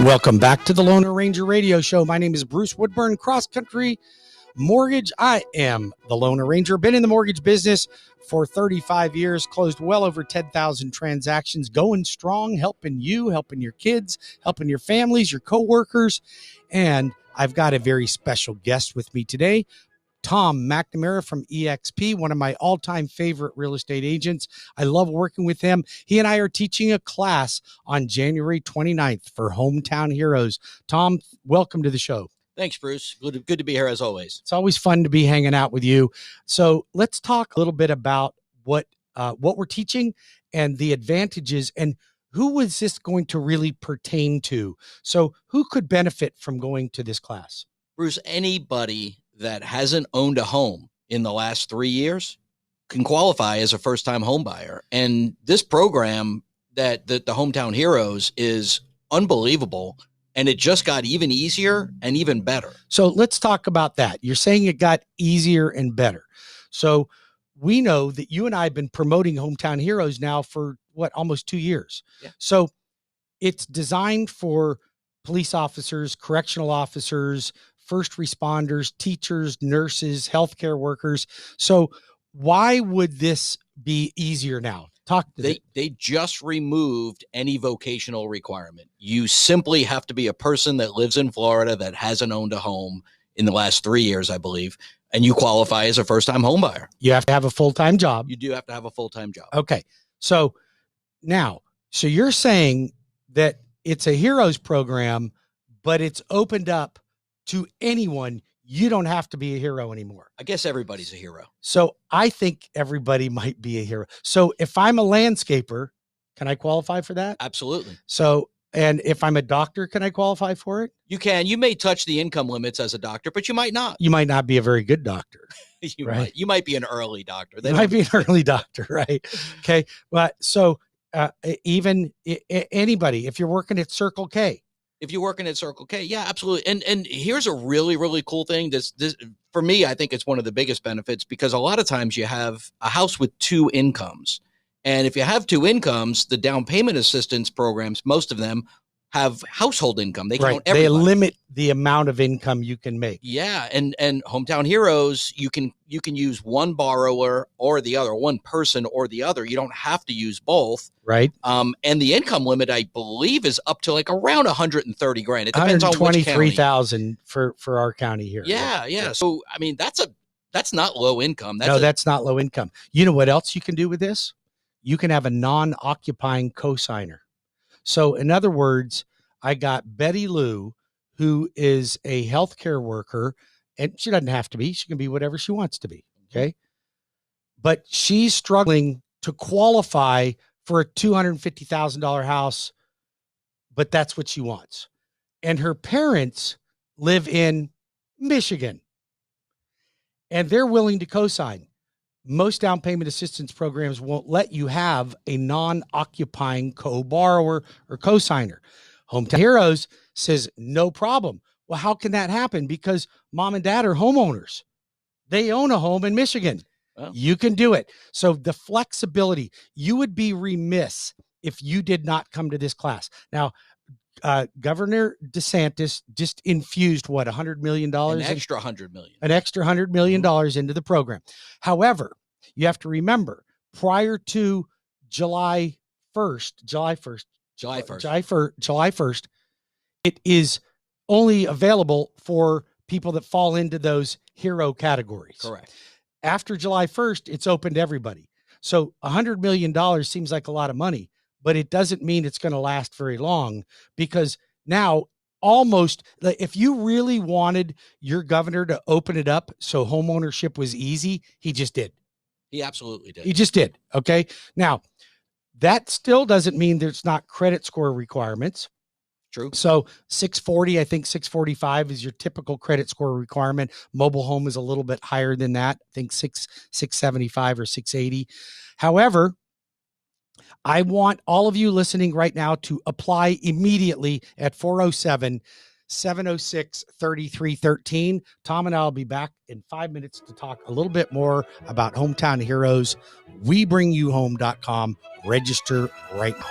Welcome back to the Loner Ranger Radio Show. My name is Bruce Woodburn, CrossCountry Mortgage. I am the Loner Ranger. Been in the mortgage business for 35 years, closed well over 10,000 transactions, going strong, helping you, helping your kids, helping your families, your coworkers. And I've got a very special guest with me today, Tom McNamara from EXP, one of my all-time favorite real estate agents. I love working with him. He and I are teaching a class on January 29th for Hometown Heroes. Tom, welcome to the show. Thanks, Bruce. Good to be here as always. It's always fun to be hanging out with you. So let's talk a little bit about what we're teaching and the advantages, and who was this going to really pertain to? So who could benefit from going to this class? Bruce, anybody that hasn't owned a home in the last 3 years can qualify as a first-time home buyer. And this program that the Hometown Heroes is unbelievable, and it just got even easier and even better. So let's talk about that. You're saying it got easier and better. So we know that you and I have been promoting Hometown Heroes now for almost 2 years. Yeah. So it's designed for police officers, correctional officers, first responders, teachers, nurses, healthcare workers. So why would this be easier now? They just removed any vocational requirement. You simply have to be a person that lives in Florida that hasn't owned a home in the last 3 years, I believe, and you qualify as a first-time home buyer. You have to have a full-time job. You do have to have a full-time job. Okay. So you're saying that it's a Heroes program, but it's opened up to anyone. You don't have to be a hero anymore. I guess everybody's a hero. So I think everybody might be a hero. So if I'm a landscaper, can I qualify for that? Absolutely. So, and if I'm a doctor, can I qualify for it? You can. You may touch the income limits as a doctor, but you might not. You might not be a very good doctor. You might be an early doctor. You might be an early doctor, right? Okay. But so even anybody, if you're working at Circle K, if you're working at Circle K, yeah, absolutely. And here's a really, really cool thing. This for me, I think it's one of the biggest benefits, because a lot of times you have a house with two incomes. And if you have two incomes, the down payment assistance programs, most of them have household income. They count everybody. They limit the amount of income you can make. Yeah. And Hometown Heroes, you can use one borrower or the other, one person or the other. You don't have to use both. Right. And the income limit, I believe, is up to like around 130 grand. It depends on which county. 123,000 for our county here. Yeah. So, I mean, that's not low income. That's not low income. You know what else you can do with this? You can have a non-occupying cosigner. So in other words, I got Betty Lou, who is a healthcare worker, and she doesn't have to be. She can be whatever she wants to be. Okay. But she's struggling to qualify for a $250,000 house, but that's what she wants. And her parents live in Michigan, and they're willing to cosign. Most down payment assistance programs won't let you have a non-occupying co-borrower or cosigner. Hometown Heroes says, no problem. Well, how can that happen? Because mom and dad are homeowners. They own a home in Michigan. Well, you can do it. So the flexibility, you would be remiss if you did not come to this class. Now, Governor DeSantis just infused $100 million? An extra $100 million. An extra $100 million into the program. However, you have to remember, prior to July 1st, it is only available for people that fall into those hero categories. Correct. After July 1st, it's open to everybody. So $100 million seems like a lot of money, but it doesn't mean it's going to last very long, because now almost, if you really wanted your governor to open it up so homeownership was easy, he just did. He absolutely did. He just did. Okay. Now, that still doesn't mean there's not credit score requirements. True. So 640, I think 645 is your typical credit score requirement. Mobile home is a little bit higher than that. I think 675 or 680. However, I want all of you listening right now to apply immediately at 407-706-3313. Tom and I will be back in 5 minutes to talk a little bit more about Hometown Heroes. WeBringYouHome.com. Register right now.